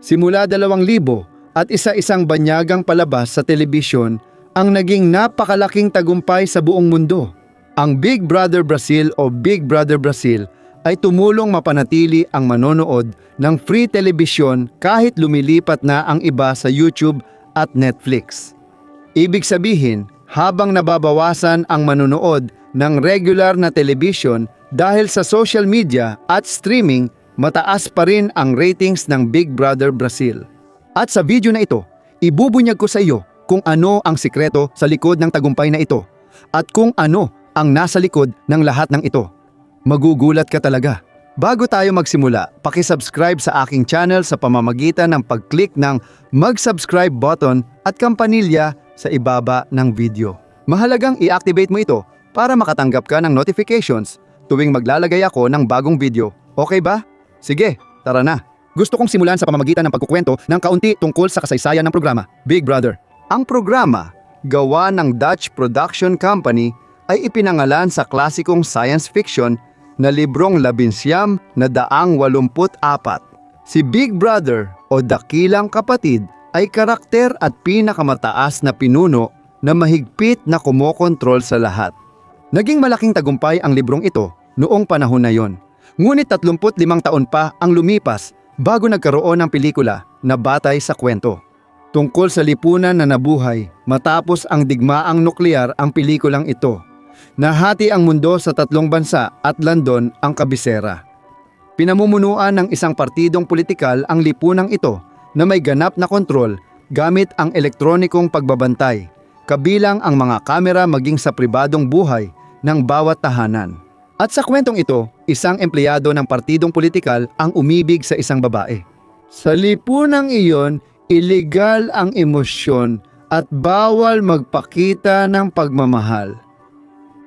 Simula 2000 at isa-isang banyagang palabas sa telebisyon ang naging napakalaking tagumpay sa buong mundo. Ang Big Brother Brazil o Big Brother Brazil ay tumulong mapanatili ang manonood ng free television kahit lumilipat na ang iba sa YouTube at Netflix. Ibig sabihin, habang nababawasan ang manonood ng regular na television dahil sa social media at streaming, mataas pa rin ang ratings ng Big Brother Brazil. At sa video na ito, ibubunyag ko sa iyo kung ano ang sikreto sa likod ng tagumpay na ito at kung ano ang nasa likod ng lahat ng ito. Magugulat ka talaga. Bago tayo magsimula, paki-subscribe sa aking channel sa pamamagitan ng pag-click ng mag-subscribe button at kampanilya sa ibaba ng video. Mahalagang i-activate mo ito para makatanggap ka ng notifications tuwing maglalagay ako ng bagong video. Okay ba? Sige, tara na. Gusto kong simulan sa pamamagitan ng pagkukwento ng kaunti tungkol sa kasaysayan ng programa, Big Brother. Ang programa, gawa ng Dutch Production Company, ay ipinangalan sa klasikong science fiction na librong 1984. Si Big Brother o Dakilang Kapatid ay karakter at pinakamataas na pinuno na mahigpit na kumokontrol sa lahat. Naging malaking tagumpay ang librong ito noong panahon na yon. Ngunit 35 taon pa ang lumipas bago nagkaroon ng pelikula na batay sa kwento. Tungkol sa lipunan na nabuhay matapos ang digmaang nuklear ang pelikulang ito. Nahati ang mundo sa 3 bansa at London ang kabisera. Pinamumunuan ng isang partidong politikal ang lipunang ito na may ganap na kontrol gamit ang elektronikong pagbabantay, kabilang ang mga kamera maging sa pribadong buhay ng bawat tahanan. At sa kwentong ito, isang empleyado ng partidong politikal ang umibig sa isang babae. Sa lipunang iyon, iligal ang emosyon at bawal magpakita ng pagmamahal.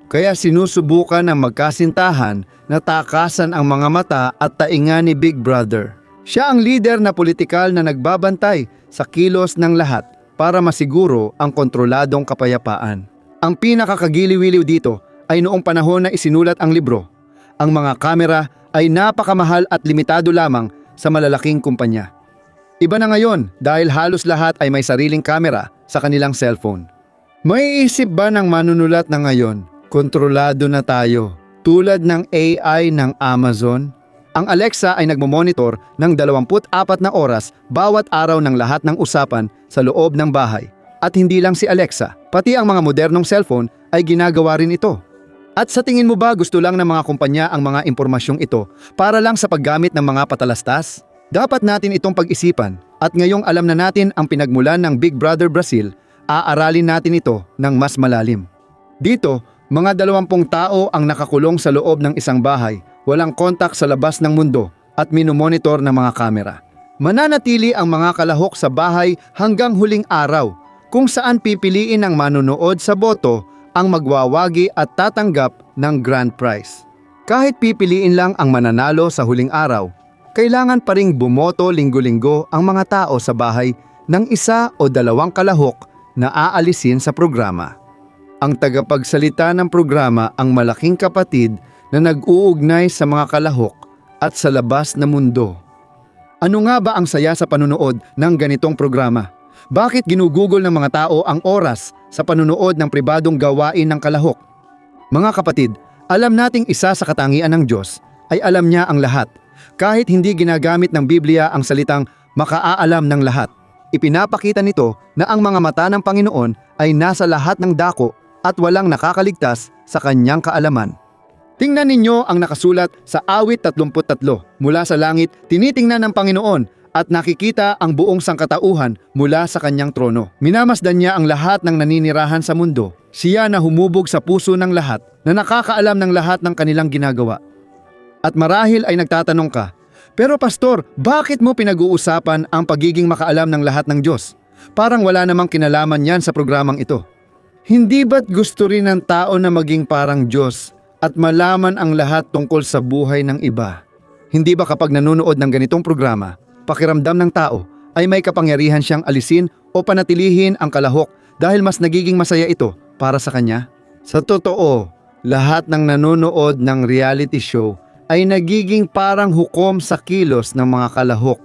Kaya sinusubukan ng magkasintahan na takasan ang mga mata at taingan ni Big Brother. Siya ang leader na politikal na nagbabantay sa kilos ng lahat para masiguro ang kontroladong kapayapaan. Ang pinakakagiliw-iliw dito ay noong panahon na isinulat ang libro. Ang mga kamera ay napakamahal at limitado lamang sa malalaking kumpanya. Iba na ngayon dahil halos lahat ay may sariling kamera sa kanilang cellphone. May isip ba ng manunulat na ngayon? Kontrolado na tayo, tulad ng AI ng Amazon. Ang Alexa ay nagmomonitor ng 24 na oras bawat araw ng lahat ng usapan sa loob ng bahay. At hindi lang si Alexa, pati ang mga modernong cellphone ay ginagawa rin ito. At sa tingin mo ba gusto lang ng mga kumpanya ang mga impormasyong ito para lang sa paggamit ng mga patalastas? Dapat natin itong pag-isipan at ngayong alam na natin ang pinagmulan ng Big Brother Brazil, aaralin natin ito ng mas malalim. Dito, mga 20 tao ang nakakulong sa loob ng isang bahay, walang kontak sa labas ng mundo at minomonitor ng mga kamera. Mananatili ang mga kalahok sa bahay hanggang huling araw, kung saan pipiliin ng manonood sa boto ang magwawagi at tatanggap ng grand prize. Kahit pipiliin lang ang mananalo sa huling araw, kailangan pa ring bumoto linggo-linggo ang mga tao sa bahay ng 1 o 2 kalahok na aalisin sa programa. Ang tagapagsalita ng programa ang malaking kapatid na nag-uugnay sa mga kalahok at sa labas na mundo. Ano nga ba ang saya sa panunood ng ganitong programa? Bakit ginugugol ng mga tao ang oras sa panunood ng pribadong gawain ng kalahok? Mga kapatid, alam nating isa sa katangian ng Diyos ay alam niya ang lahat. Kahit hindi ginagamit ng Biblia ang salitang makaaalam ng lahat. Ipinapakita nito na ang mga mata ng Panginoon ay nasa lahat ng dako at walang nakakaligtas sa kanyang kaalaman. Tingnan ninyo ang nakasulat sa Awit 33. Mula sa langit, tinitingnan ng Panginoon at nakikita ang buong sangkatauhan mula sa kanyang trono. Minamasdan niya ang lahat ng naninirahan sa mundo. Siya na humubog sa puso ng lahat, na nakakaalam ng lahat ng kanilang ginagawa. At marahil ay nagtatanong ka, pero pastor, bakit mo pinag-uusapan ang pagiging makaalam ng lahat ng Diyos? Parang wala namang kinalaman yan sa programang ito. Hindi ba't gusto rin ng tao na maging parang Diyos at malaman ang lahat tungkol sa buhay ng iba? Hindi ba kapag nanonood ng ganitong programa, pakiramdam ng tao ay may kapangyarihan siyang alisin o panatilihin ang kalahok dahil mas nagiging masaya ito para sa kanya? Sa totoo, lahat ng nanonood ng reality show ay nagiging parang hukom sa kilos ng mga kalahok.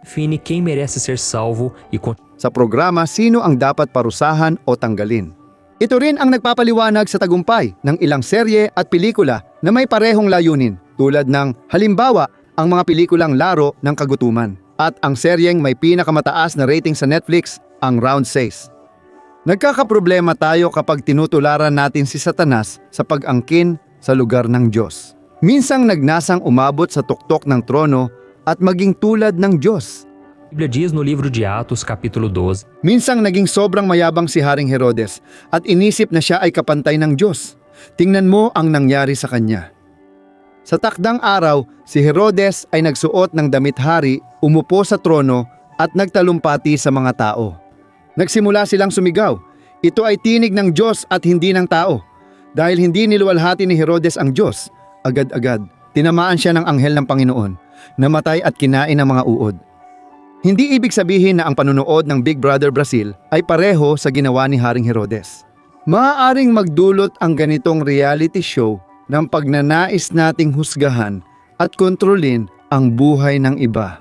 define quem merece ser salvo e Sa programa, sino ang dapat parusahan o tanggalin. Ito rin ang nagpapaliwanag sa tagumpay ng ilang serye at pelikula na may parehong layunin, tulad ng halimbawa ang mga pelikulang Laro ng Kagutuman at ang seryeng may pinakamataas na rating sa Netflix, ang Round 6. Nagkakaproblema tayo kapag tinutularan natin si Satanas sa pag-angkin sa lugar ng Diyos. Minsang nagnasang umabot sa tuktok ng trono at maging tulad ng Diyos. A Bíblia diz no livro de Atos, capítulo 12, Minsang naging sobrang mayabang si Haring Herodes at inisip na siya ay kapantay ng Diyos. Tingnan mo ang nangyari sa kanya. Sa takdang araw, si Herodes ay nagsuot ng damit hari, umupo sa trono at nagtalumpati sa mga tao. Nagsimula silang sumigaw, ito ay tinig ng Diyos at hindi ng tao. Dahil hindi niluwalhati ni Herodes ang Diyos, agad-agad tinamaan siya ng anghel ng Panginoon, namatay at kinain ng mga uod. Hindi ibig sabihin na ang panunood ng Big Brother Brazil ay pareho sa ginawa ni Haring Herodes. Maaaring magdulot ang ganitong reality show ng pagnanais nating husgahan at kontrolin ang buhay ng iba.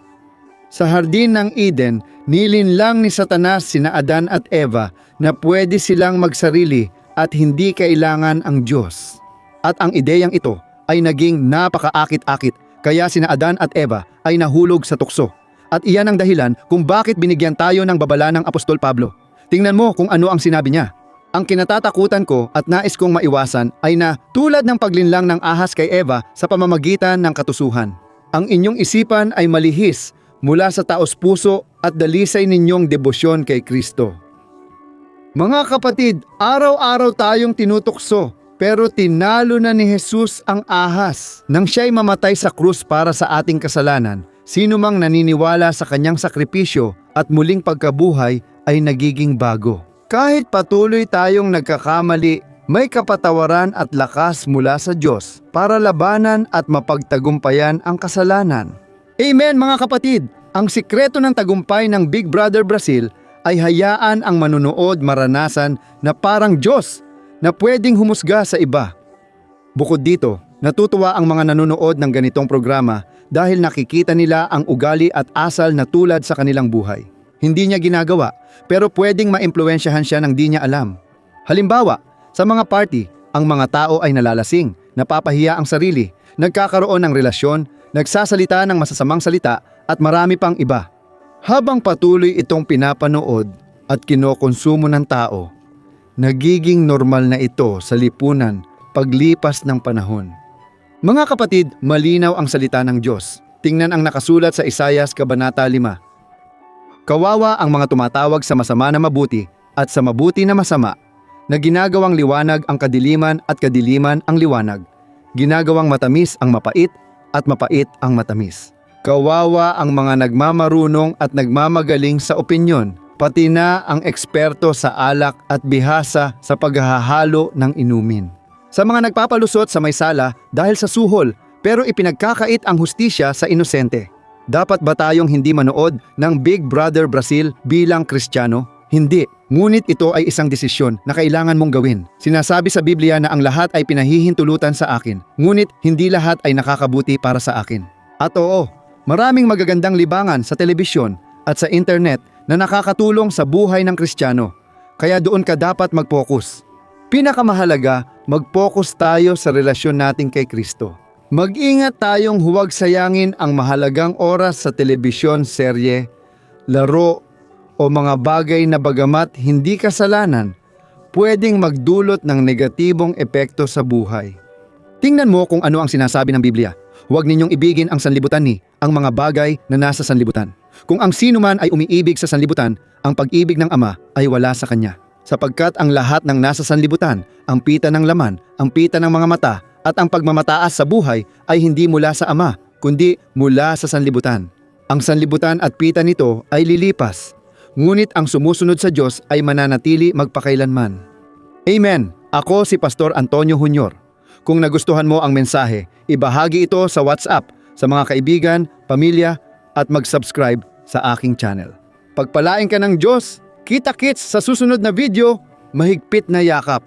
Sa Hardin ng Eden, nilinlang ni Satanas sina Adan at Eva na pwede silang magsarili at hindi kailangan ang Diyos. At ang ideyang ito ay naging napakaakit-akit kaya sina Adan at Eva ay nahulog sa tukso. At iyan ang dahilan kung bakit binigyan tayo ng babala ng Apostol Pablo. Tingnan mo kung ano ang sinabi niya. Ang kinatatakutan ko at nais kong maiwasan ay na tulad ng paglinlang ng ahas kay Eva sa pamamagitan ng katusuhan. Ang inyong isipan ay malihis mula sa taos-puso at dalisay ninyong debosyon kay Kristo. Mga kapatid, araw-araw tayong tinutukso pero tinalo na ni Jesus ang ahas nang siya'y mamatay sa krus para sa ating kasalanan. Sino mang naniniwala sa kanyang sakripisyo at muling pagkabuhay ay nagiging bago. Kahit patuloy tayong nagkakamali, may kapatawaran at lakas mula sa Diyos para labanan at mapagtagumpayan ang kasalanan. Amen mga kapatid! Ang sikreto ng tagumpay ng Big Brother Brazil ay hayaan ang manunood maranasan na parang Diyos na pwedeng humusga sa iba. Bukod dito, natutuwa ang mga nanonood ng ganitong programa dahil nakikita nila ang ugali at asal na tulad sa kanilang buhay. Hindi niya ginagawa, pero pwedeng maimpluwensyahan siya ng di niya alam. Halimbawa, sa mga party, ang mga tao ay nalalasing, napapahiya ang sarili, nagkakaroon ng relasyon, nagsasalita ng masasamang salita at marami pang iba. Habang patuloy itong pinapanood at kinokonsumo ng tao, nagiging normal na ito sa lipunan paglipas ng panahon. Mga kapatid, malinaw ang salita ng Diyos. Tingnan ang nakasulat sa Isaias Kabanata 5. Kawawa ang mga tumatawag sa masama na mabuti at sa mabuti na masama, na ginagawang liwanag ang kadiliman at kadiliman ang liwanag, ginagawang matamis ang mapait at mapait ang matamis. Kawawa ang mga nagmamarunong at nagmamagaling sa opinyon, pati na ang eksperto sa alak at bihasa sa paghahalo ng inumin. Sa mga nagpapalusot sa may sala dahil sa suhol pero ipinagkakait ang hustisya sa inosente. Dapat ba tayong hindi manood ng Big Brother Brazil bilang Kristiyano? Hindi. Ngunit ito ay isang desisyon na kailangan mong gawin. Sinasabi sa Biblia na ang lahat ay pinahihintulutan sa akin, ngunit hindi lahat ay nakakabuti para sa akin. At oo, maraming magagandang libangan sa telebisyon at sa internet na nakakatulong sa buhay ng Kristiyano. Kaya doon ka dapat mag-focus. Pinakamahalaga, mag-focus tayo sa relasyon natin kay Kristo. Mag-ingat tayong huwag sayangin ang mahalagang oras sa telebisyon, serye, laro o mga bagay na bagamat hindi kasalanan, pwedeng magdulot ng negatibong epekto sa buhay. Tingnan mo kung ano ang sinasabi ng Biblia. Huwag ninyong ibigin ang sanlibutan ni ang mga bagay na nasa sanlibutan. Kung ang sino man ay umiibig sa sanlibutan, ang pag-ibig ng Ama ay wala sa kanya. Sapagkat ang lahat ng nasa sanlibutan, ang pita ng laman, ang pita ng mga mata, at ang pagmamataas sa buhay ay hindi mula sa Ama, kundi mula sa sanlibutan. Ang sanlibutan at pita nito ay lilipas, ngunit ang sumusunod sa Diyos ay mananatili magpakailanman. Amen. Ako si Pastor Antonio Junior. Kung nagustuhan mo ang mensahe, ibahagi ito sa WhatsApp sa mga kaibigan, pamilya at mag-subscribe sa aking channel. Pagpalain ka ng Diyos, kita-kits sa susunod na video, mahigpit na yakap.